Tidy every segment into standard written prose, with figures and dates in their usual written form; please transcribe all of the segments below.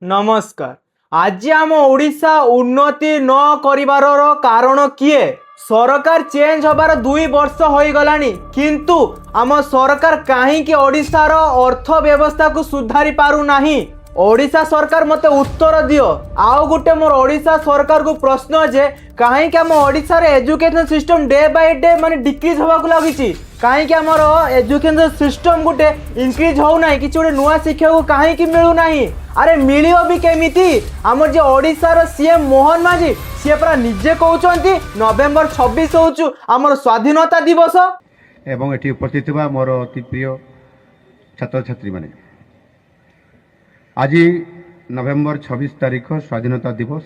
नमस्कार। आज आम ओडिशा उन्नति न करिवार कारण किए सरकार चेंज होबार 2 वर्ष हो गलानी किंतु आम सरकार कहीं ओडिशार अर्थ व्यवस्था को सुधारी पारु नाही। ओडिशा सरकार मते उत्तर दियो। आउ गुटे मोर ओडिशा सरकार को प्रश्न जे कहीं आम ओडिशा रे education system day by day माने डिक्रीज होबा को लागिची। कहीं आमर एजुकेशन सिस्टम गुटे इनक्रीज हो ना कि गोटे नुआ शिक्षा को कहीं मिलू ना। अरे मिल भी केमिति आमर जे ओडिशार सीएम मोहन माझी सी पूरा निजे कहते नवेम्बर 26 हूँ आमर स्वाधीनता दिवस एवं एटी उपस्थित मोर अति प्रिय छात्र छात्री माने आज नवेम्बर 26 तारीख स्वाधीनता दिवस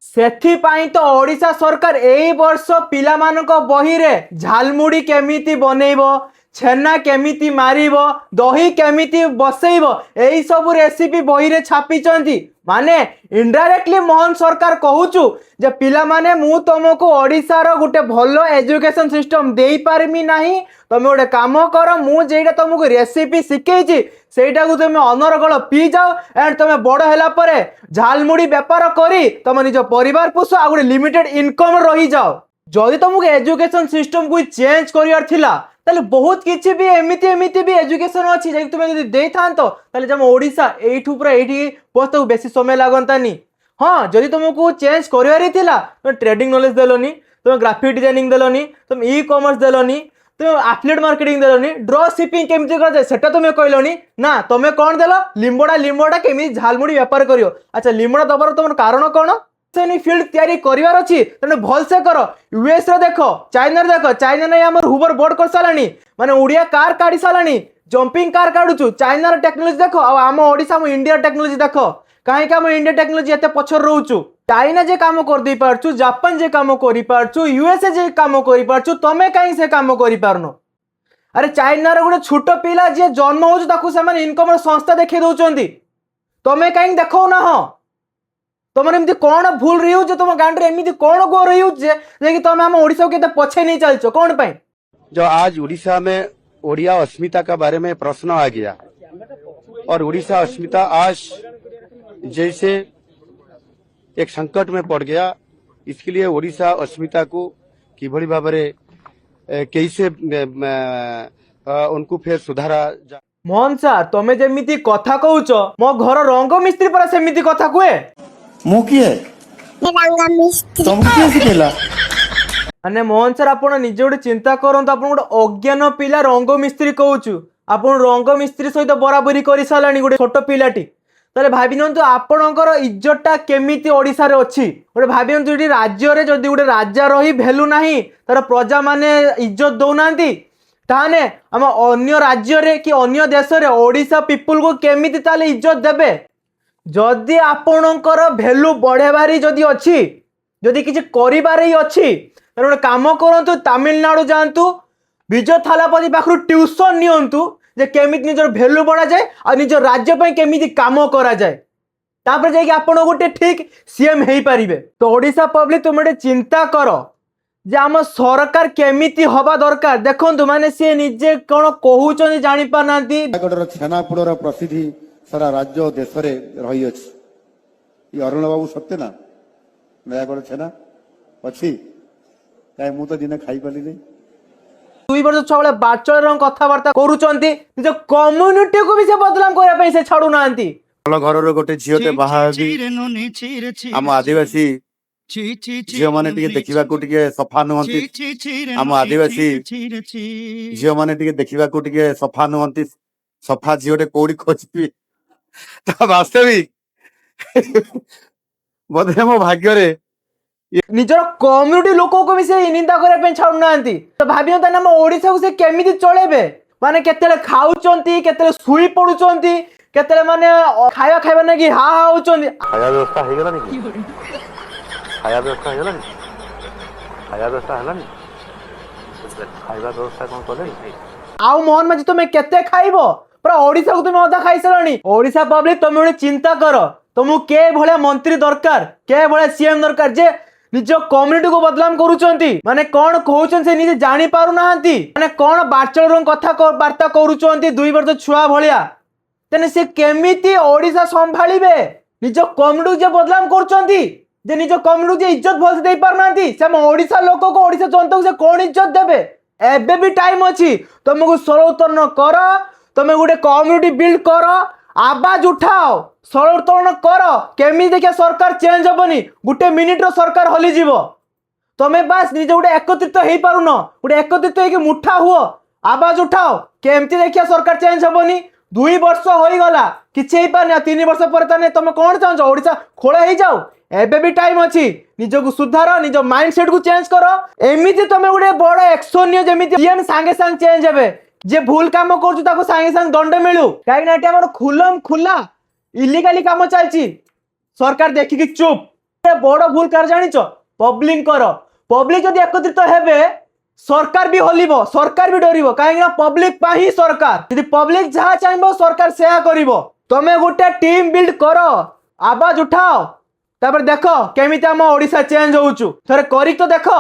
सेथिपाई तो ओडिशा सरकार एई वर्ष पिला मानक बही रे झालमुड़ी केमिति बनेइबो, छेना केमिति मारिबो, दही केमिति बसेइबो एई सब रेसिपी बही रे छापिचंती। माने इनडायरेक्टली मोहन सरकार कहूचु जे पिला माने मु तुमको ओडिशा रो गुटे भलो एजुकेशन सिस्टम देई पारमी नाही। तुम गोटे काम कर मु जेटा तुमको रेसिपी शिखेची सेटा को तुम अनरगल पी जाओ एंड तुम बड़ हैला परे झालमुड़ी बेपार करी तुम निज परिवार पोष आ गोटे लिमिटेड इनकम रही जाओ। जदि तुमको एजुकेशन सिस्टम को चेंज करियार थिला ताले बहुत किछि भी एमिति भी एजुकेशन अछि जे तुम जदि देई थांतो ताले जम ओडिशा एठू पूरा एठी पोस्तो बेसी समय लागंतानी। हां जदि तुमको चेंज करियार थिला तुम ट्रेडिंग नॉलेज देलोनी, तुम ग्राफिक डिजाइनिंग देलोनी, तुम ई कॉमर्स देलोनी, तुम एफिलिएट मार्केटिंग देलोनी, ड्रॉप शिपिंग केमिति कर जाय सेटा तुम कहलोनी ना। तुम कोन देलो लिंबोडा केमिति झालमुड़ी व्यापार करियो। अच्छा लिंबोडा दबर तुम कारण कोन फील्ड तैयारी करिवार अछि तने भल से कर। यूएस रे देखो, चाइना रे देखो, चाइना ने हमर हुबर बोर्ड कर सालानी माने उड़िया कार काढी सालानी, जंपिंग कार काढुचु। चाइना रे टेक्नोलॉजी देखो आ हम ओडिसा हम इंडिया टेक्नोलॉजी देखो काहे का हम इंडिया टेक्नोलॉजी एते पछर रहउचु। चाइना जे काम कर दे पारचु, जापान जे काम करि पारचु, यूएसए जे काम करि पारचु, तमे काहे से काम करि पारनो। अरे चाइना रे गुटे छोटो पिला जे जन्म होउचु ताकू से माने इनकम संस्था देखै दउचंदी, तमे काहे देखौ ना। हो तुम एमती कौन भूल रही हो तुम गांड एमती कौन गो रही हो कि तुम हम ओडिशा को केते पछे नहीं चलछो कौन पाई। जो आज उड़ीसा में ओडिया अस्मिता का बारे में प्रश्न आ गया और उड़ीसा अस्मिता आज जैसे एक संकट में पड़ गया, इसके लिए ओडिशा अस्मिता को किभली भाव कैसे उनको फिर सुधारा जा। मोहन सर तुम जमीती कथा कहूच मो घर रंग मिस्त्री पर सेमिति कथा कुए मु किए रंग मिस्त्री तुमको किए सिखेला। अने मोहन सर आपण निजे गोटे चिंता करंतु आपण गोटे अज्ञान पिला रंग मिस्त्री कहूचु आपण रंग मिस्त्री सहित बराबरी कर सारानी गोटे छोट पिलाटी ताले भाबी नंतु आपणकर इज्जतटा केमिति ओडिसा रे अछि। गोटे भाबी नंतु इडी राज्य रे जदी गोटे राजा रही भेलु नाही तार प्रजा माने इज्जत दउनांती ताने हम अन्य राज्य रे कि अन्य देश रे ओडिसा पीपुल को केमिति ताले इज्जत देबे। जदि आपणकर वैल्यू बढ़ेबारी जदि अछि, जदि किछि करिबार ही अछि तार गोटे काम करंतु तमिलनाडु जांतु विजय थालापति पाखरु ट्यूशन नियंतु जे केमिति निजर वैल्यू बढ़ा जाए और निजर राज्य पय केमिति काम करा जाए तापर जाय कि आपण गोटे ठीक सीएम हेई परिबे। तो ओडिशा पब्लिक तुम गोटे चिंता कर जे आम सरकार केमिति हवा दरकार। देखंतु माने से निजे कोन कहउचन जानि पानांती। छेनापोड़र प्रसिद्धि सारा राज्य देश रे रही अछि। ये अरुण बाबू सत्य ना नयागढ़ छेना अच्छी काहे मु तो दिने खाई पाली नहीं। 2 वर्ष छबले बाचलर कथावार्ता करूचंती निज कम्युनिटी को भी से बदलाम करया पई से छाडू नांती। घर रो गोटे झियोटे बाहाबी हम आदिवासी झियो माने टिके देखिबा को टिके सफा नुहंती। हम आदिवासी झियो माने टिके देखिबा को टिके सफा नुहंती। सफा झियोटे कोडी खोजबी ता वास्तविक बोधे मो भाग्य रे निजर कम्युनिटी लोको को भी से निंदा करे पे छाडू नांती। तो भाबियो ता हम ओडिसा को से केमिति चलेबे माने केतेले खाउचंती, केतेले सुई पडुचंती, केतेले माने खाଇବା नै कि हा होचंती। खाया व्यवस्था हे गेला नि खाया व्यवस्था हे गेला नि खाया व्यवस्था हला नि खाଇବା व्यवस्था कोन करले आउ मोहन माजी तुम केते खाइबो पूरा ओडिसा को तुम अधा खाई सलानी। ओडिसा पब्लिक तुम गोटे चिंता कर तुमको के भले मंत्री दरकार, के भले सीएम दरकार जे निज कम्युनिटी को बदलाम करूचंती। माने कोन कहउचन से निजे जानि पारु नाहंती माने कोन बाचलर कथा वार्ता करूचंती 2 वर्ष छुआ भलिया तेने से केमिति ओडिसा संभाळिबे। निज कम्युनिटी जे बदनाम करछंती जे निज कम्युनिटी जे इज्जत भल दे पार नांती से ओडिशा लोक को ओडिशा जनता को से कोन इज्जत देबे एबे भी टाइम अछि तुमको सरोतरण कर तुम गोटे कम्युनिटी बिल्ड कर आवाज उठाओ सरोतरण कर केमी देखिया सरकार चेंज हेबनी गोटे मिनिट रो सरकार हली जीव तमे बास निज गोटे एकत्रित हो पारुन गोटे एकत्रित होके मुठा हुओ आवाज उठाओ केमती देखिया सरकार चेंज हेबनी 2 वर्ष हो गला किछि पारना 3 वर्ष पर तने तुम कौन चाहो ओडिशा खोल हो जाओ एबे भी टाइम अछि निज को सुधार निज माइंडसेट को चेंज करो एमिति तुम गोटे बड़ एक्शन नियो जेमिति सीएम सांगे सांग चेंज हेबे जे भूल काम करछु ताको सांगे सांग दंड मिलू काहे ना एटी हमर खुलम खुला इलीगली काम चलछि सरकार देखि कि चुप बड़ भूल कर जानिचो पब्लिक करो पब्लिक जदि एकत्रित हेबे सरकार भी हलिबो सरकार भी डरिबो काहे ना पब्लिक पा ही सरकार यदि पब्लिक जहा चाहबो सरकार सेहा करिवो तमे गोटे टीम बिल्ड करो आवाज उठाओ तापर देखो केमिति हम ओडिशा चेंज होउछु थरे करी तो देखो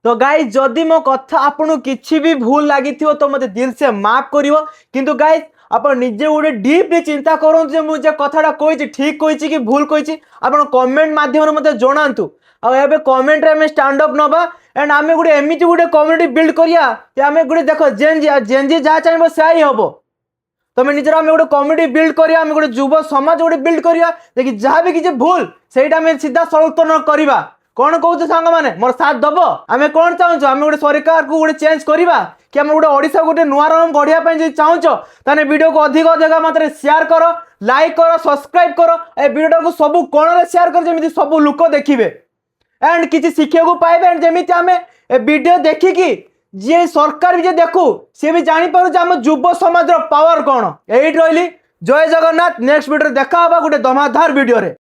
तो गाइस जदि मो कथा आपन किछि भी भूल लागिथियो तो मते दिल से माफ करिवो किंतु गाइस आपण निजे गोटे डीपली चिंता करंतु जे मु जे कथाटा कहिछि ठीक कहिछि कि भूल कहिछि आपण कमेंट माध्यम रे मते जणांतु आ एबे कमेंट रे हम स्टैंड अप नबा एंड आमे गोटे एमिति गोटे कम्युनिटी बिल्ड करिया कि आमे गोटे देखो जेनजी जा चाहबो सही हबो तमे निजरा आमे गोटे कम्युनिटी बिल्ड करिया आमे गोटे युवा समाज गोटे बिल्ड करिया देखि जहा भी किछि भूल सेटा आमे सीधा सलूतन करिवा कौन कहू सांग मैंने मोर साथ दब आम कौन चाहूँ आम गोटे सरकार को गोटे चेंज करवा कि आम गोटे ओडिशा गोटे नुआ रंग गढ़िया जो चाहूँ ताने वीडियो को अधिक अधिक मात्रा शेयर कर लाइक कर सब्सक्राइब कर ए वीडियो को सब कोण में शेयर कर जमी सब लोक देखिए एंड किसी शिक्षा को पाइबे एंड जमी आम ए वीडियो देखिकी जी सरकार भी जे देखू सी भी जापर आम युव समाज पावर कौन यही रही जय जगन्नाथ नेक्स्ट वीडियो देखा गोटे धमाधार वीडियो रे।